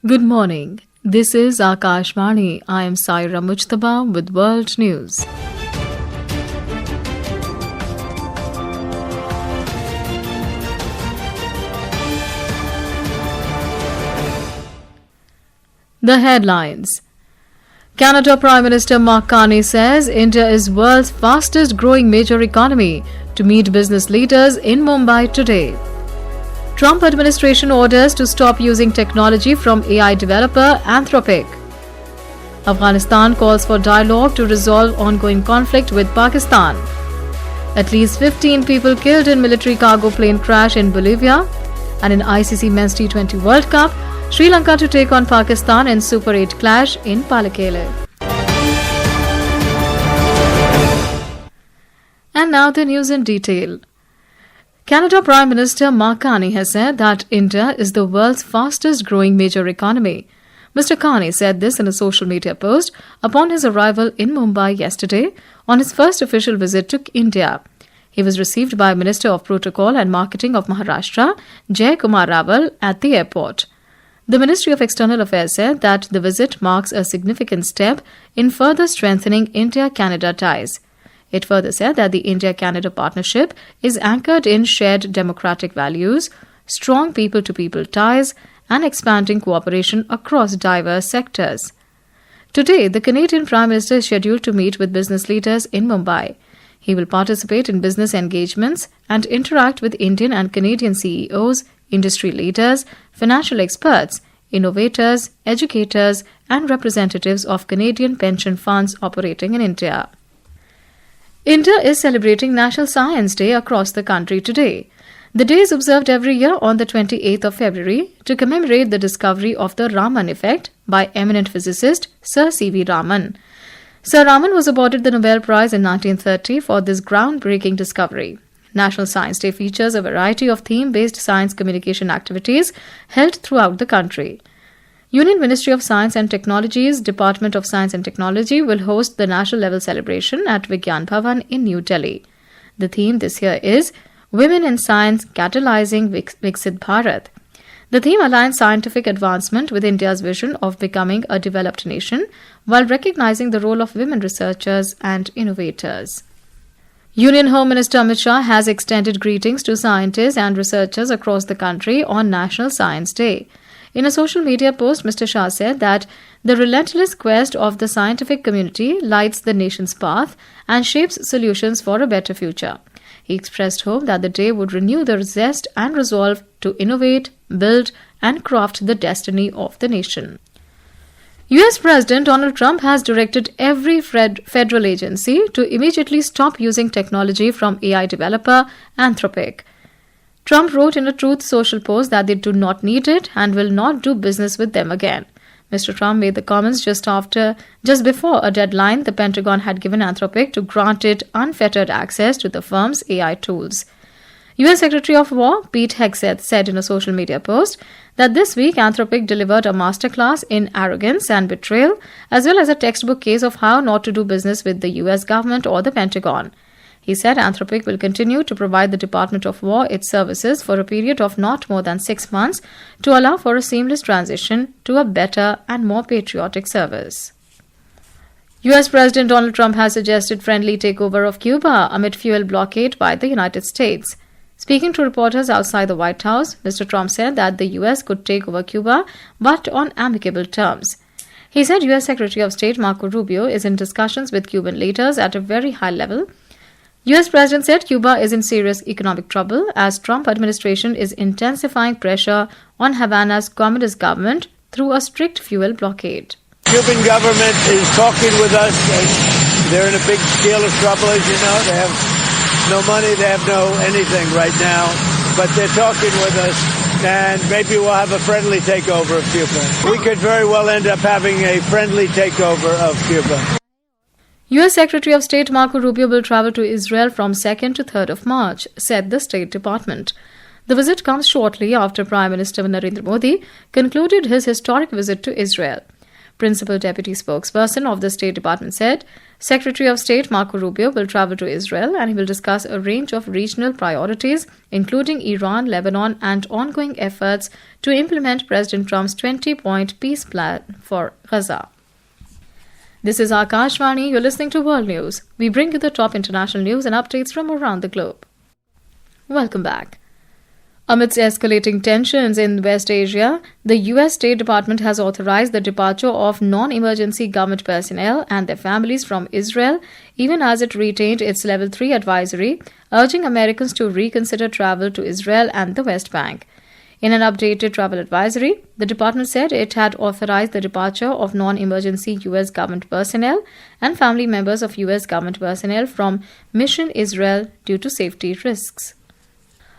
Good morning. This is Akashvani. I am Saira Mujtaba with World News. The headlines. Canada Prime Minister Mark Carney says India is world's fastest growing major economy to meet business leaders in Mumbai today. Trump administration orders to stop using technology from AI developer Anthropic. Afghanistan calls for dialogue to resolve ongoing conflict with Pakistan. At least 15 people killed in military cargo plane crash in Bolivia. And in ICC Men's T20 World Cup, Sri Lanka to take on Pakistan in Super 8 clash in Palakkale. And now the news in detail. Canada Prime Minister Mark Carney has said that India is the world's fastest growing major economy. Mr. Carney said this in a social media post upon his arrival in Mumbai yesterday on his first official visit to India. He was received by Minister of Protocol and Marketing of Maharashtra, Jay Kumar Raval, at the airport. The Ministry of External Affairs said that the visit marks a significant step in further strengthening India-Canada ties. It further said that the India-Canada partnership is anchored in shared democratic values, strong people-to-people ties, and expanding cooperation across diverse sectors. Today, the Canadian Prime Minister is scheduled to meet with business leaders in Mumbai. He will participate in business engagements and interact with Indian and Canadian CEOs, industry leaders, financial experts, innovators, educators, and representatives of Canadian pension funds operating in India. India is celebrating National Science Day across the country today. The day is observed every year on the 28th of February to commemorate the discovery of the Raman effect by eminent physicist Sir C.V. Raman. Sir Raman was awarded the Nobel Prize in 1930 for this groundbreaking discovery. National Science Day features a variety of theme-based science communication activities held throughout the country. Union Ministry of Science and Technology's Department of Science and Technology will host the national level celebration at Vigyan Bhavan in New Delhi. The theme this year is Women in Science Catalyzing Viksit Bharat. The theme aligns scientific advancement with India's vision of becoming a developed nation while recognizing the role of women researchers and innovators. Union Home Minister Amit Shah has extended greetings to scientists and researchers across the country on National Science Day. In a social media post, Mr. Shah said that the relentless quest of the scientific community lights the nation's path and shapes solutions for a better future. He expressed hope that the day would renew the zest and resolve to innovate, build, and craft the destiny of the nation. US President Donald Trump has directed every federal agency to immediately stop using technology from AI developer Anthropic. Trump wrote in a Truth Social post that they do not need it and will not do business with them again. Mr. Trump made the comments just before a deadline the Pentagon had given Anthropic to grant it unfettered access to the firm's AI tools. U.S. Secretary of War Pete Hegseth said in a social media post that this week Anthropic delivered a masterclass in arrogance and betrayal, as well as a textbook case of how not to do business with the U.S. government or the Pentagon. He said Anthropic will continue to provide the Department of War its services for a period of not more than 6 months to allow for a seamless transition to a better and more patriotic service. U.S. President Donald Trump has suggested friendly takeover of Cuba amid fuel blockade by the United States. Speaking to reporters outside the White House, Mr. Trump said that the U.S. could take over Cuba, but on amicable terms. He said U.S. Secretary of State Marco Rubio is in discussions with Cuban leaders at a very high level. U.S. President said Cuba is in serious economic trouble as Trump administration is intensifying pressure on Havana's communist government through a strict fuel blockade. Cuban government is talking with us. They're in a big deal of trouble, as you know. They have no money, they have no anything right now, but they're talking with us, and maybe we'll have a friendly takeover of Cuba. We could very well end up having a friendly takeover of Cuba. U.S. Secretary of State Marco Rubio will travel to Israel from 2nd to 3rd of March, said the State Department. The visit comes shortly after Prime Minister Narendra Modi concluded his historic visit to Israel. Principal Deputy Spokesperson of the State Department said Secretary of State Marco Rubio will travel to Israel and he will discuss a range of regional priorities, including Iran, Lebanon, and ongoing efforts to implement President Trump's 20-point peace plan for Gaza. This is Akashvani. You're listening to World News. We bring you the top international news and updates from around the globe. Welcome back. Amidst escalating tensions in West Asia, the U.S. State Department has authorized the departure of non-emergency government personnel and their families from Israel, even as it retained its Level 3 advisory, urging Americans to reconsider travel to Israel and the West Bank. In an updated travel advisory, the department said it had authorized the departure of non-emergency U.S. government personnel and family members of U.S. government personnel from Mission Israel due to safety risks.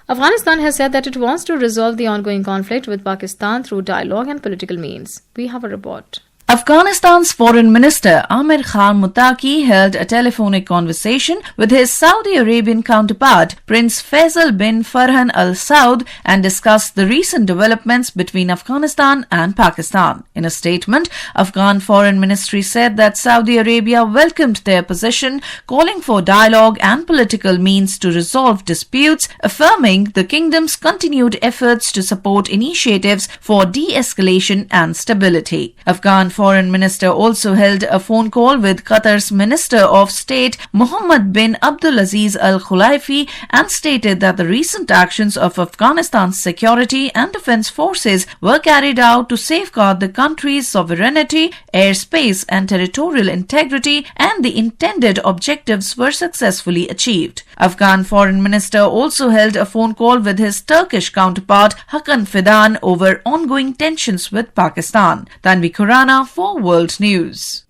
Afghanistan has said that it wants to resolve the ongoing conflict with Pakistan through dialogue and political means. We have a report. Afghanistan's Foreign Minister Amir Khan Muttaqi held a telephonic conversation with his Saudi Arabian counterpart Prince Faisal bin Farhan Al Saud and discussed the recent developments between Afghanistan and Pakistan. In a statement, Afghan Foreign Ministry said that Saudi Arabia welcomed their position, calling for dialogue and political means to resolve disputes, affirming the kingdom's continued efforts to support initiatives for de-escalation and stability. Afghan Foreign Minister also held a phone call with Qatar's Minister of State Mohammed bin Abdulaziz Al Khulaifi and stated that the recent actions of Afghanistan's security and defense forces were carried out to safeguard the country's sovereignty, airspace and territorial integrity, and the intended objectives were successfully achieved. Afghan Foreign Minister also held a phone call with his Turkish counterpart Hakan Fidan over ongoing tensions with Pakistan. Tanvi Khurana for World News.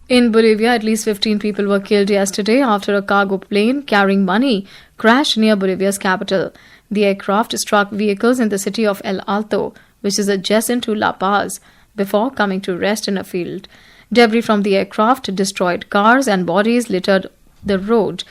In Bolivia, at least 15 people were killed yesterday after a cargo plane carrying money crashed near Bolivia's capital. The aircraft struck vehicles in the city of El Alto, which is adjacent to La Paz, before coming to rest in a field. Debris from the aircraft destroyed cars and bodies littered the road.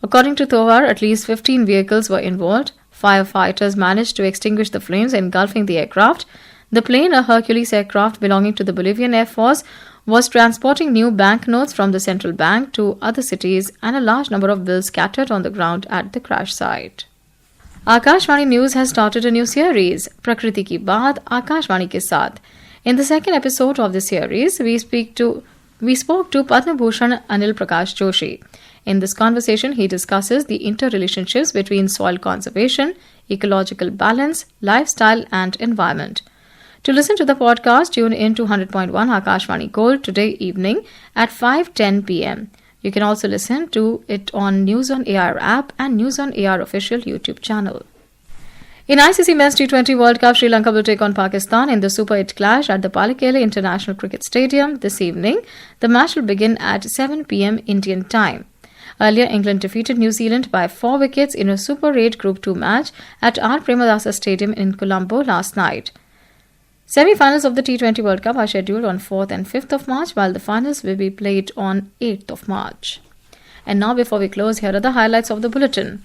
According to TOAR, at least 15 vehicles were involved. Firefighters managed to extinguish the flames engulfing the aircraft. The plane, a Hercules aircraft belonging to the Bolivian Air Force, was transporting new banknotes from the central bank to other cities, and a large number of bills scattered on the ground at the crash site. Akashvani News has started a new series, Prakriti Ki Baat, Akashvani Ke Saath. In the second episode of the series, we spoke to Padma Bhushan Anil Prakash Joshi. In this conversation, he discusses the interrelationships between soil conservation, ecological balance, lifestyle, and environment. To listen to the podcast, tune in to 100.1 Akashvani Gold today evening at 5:10 p.m. You can also listen to it on News on AR app and News on AR official YouTube channel. In ICC Men's T20 World Cup, Sri Lanka will take on Pakistan in the Super 8 clash at the Pallekele International Cricket Stadium this evening. The match will begin at 7 p.m. Indian time. Earlier, England defeated New Zealand by 4 wickets in a Super 8 Group 2 match at R. Premadasa Stadium in Colombo last night. Semi-finals of the T20 World Cup are scheduled on 4th and 5th of March, while the finals will be played on 8th of March. And now, before we close, here are the highlights of the bulletin.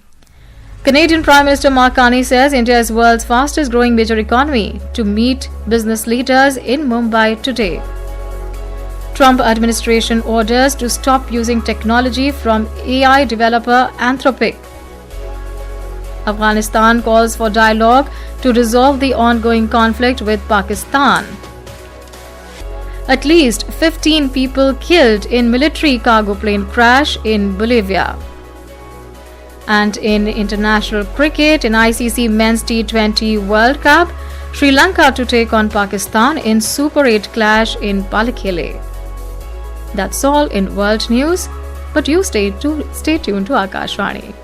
Canadian Prime Minister Mark Carney says India is world's fastest growing major economy to meet business leaders in Mumbai today. Trump administration orders to stop using technology from AI developer Anthropic. Afghanistan calls for dialogue to resolve the ongoing conflict with Pakistan. At least 15 people killed in military cargo plane crash in Bolivia. And in international cricket, in ICC Men's T20 World Cup, Sri Lanka to take on Pakistan in Super 8 clash in Pallekele. That's all in world news, but you stay tuned to Akashvani.